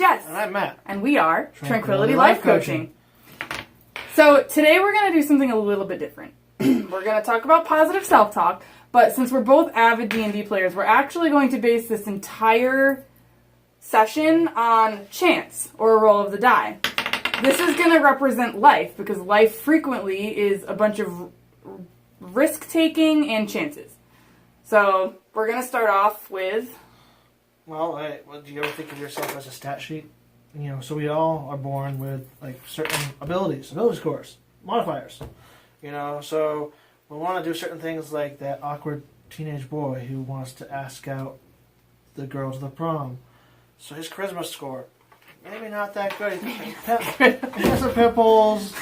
Jess. And I'm Matt. And we are Tranquility Life Coaching. So today we're going to do something a little bit different. We're going to talk about positive self-talk, but since we're both avid D&D players, we're actually going to base this entire session on chance, or a roll of the die. This is going to represent life, because life frequently is a bunch of risk-taking and chances. So we're going to start off with... Well, do you ever think of yourself as a stat sheet? You know, so we all are born with like certain ability scores, modifiers. You know, so we want to do certain things like that awkward teenage boy who wants to ask out the girl to the prom. So his charisma score, maybe not that good. He has some pimples,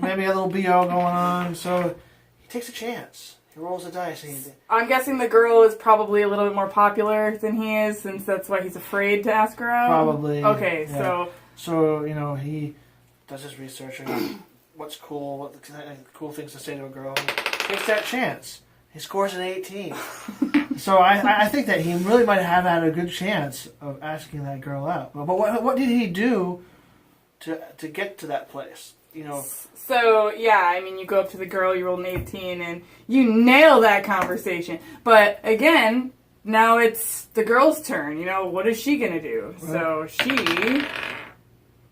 maybe a little BO going on. So he takes a chance. He rolls the dice. I'm guessing the girl is probably a little bit more popular than he is, since that's why he's afraid to ask her out. Probably. Okay, yeah. So you know, he does his research on what's cool, what the cool things to say to a girl. He takes that chance. He scores an 18. So I think that he really might have had a good chance of asking that girl out. But what did he do to get to that place? You know. So, yeah, I mean, you go up to the girl, you roll an 18, and you nail that conversation. But, again, now it's the girl's turn. You know, what is she going to do? Right. So,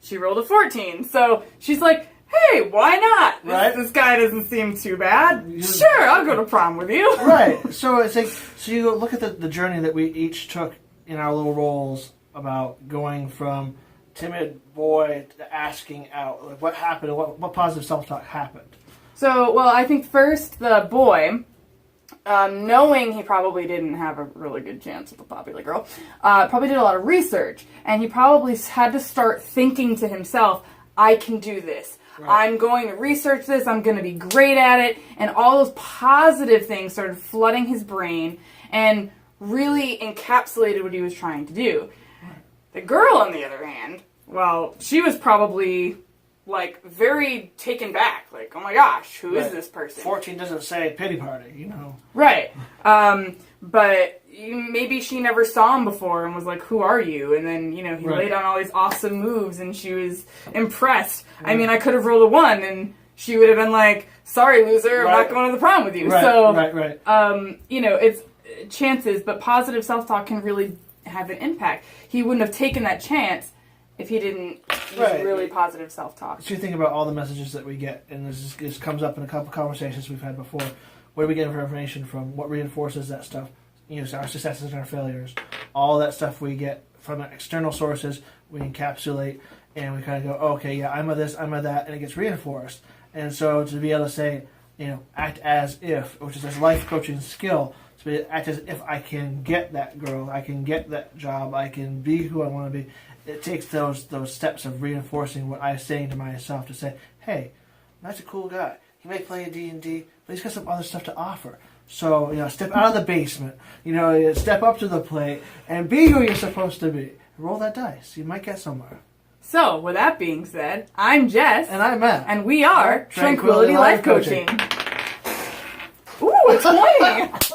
she rolled a 14. So, she's like, hey, why not? Right. This guy doesn't seem too bad. Sure, I'll go to prom with you. Right. So, it's like, so you look at the journey that we each took in our little roles about going from timid boy to asking out. Like, what happened? What positive self-talk happened? So, well, I think first the boy, knowing he probably didn't have a really good chance with a popular girl, probably did a lot of research, and he probably had to start thinking to himself, I can do this. Right. I'm going to research this. I'm going to be great at it. And all those positive things started flooding his brain and really encapsulated what he was trying to do. The girl, on the other hand, well, she was probably, like, very taken back. Like, oh my gosh, who is this person? 14 doesn't say pity party, you know. Right. But maybe she never saw him before and was like, who are you? And then, you know, he laid on all these awesome moves and she was impressed. Right. I mean, I could have rolled a 1 and she would have been like, sorry, loser, I'm not going to the prom with you. Right. So, you know, it's chances, but positive self-talk can really have an impact. He wouldn't have taken that chance if he didn't use really positive self-talk. So you think about all the messages that we get, and this comes up in a couple conversations we've had before. Where do we get our information from? What reinforces that stuff? You know, our successes and our failures. All that stuff we get from external sources, we encapsulate, and we kind of go, oh, okay, yeah, I'm of this, I'm of that, and it gets reinforced. And so to be able to say, you know, act as if, which is this life coaching skill, act as if I can get that girl, I can get that job, I can be who I want to be. It takes those steps of reinforcing what I'm saying to myself to say, hey, Matt's a cool guy. He may play D&D, but he's got some other stuff to offer. So, you know, step out of the basement, you know, step up to the plate, and be who you're supposed to be. Roll that dice. You might get somewhere. So, with that being said, I'm Jess. And I'm Matt. And we are Tranquility Life Coaching. Ooh, it's 20!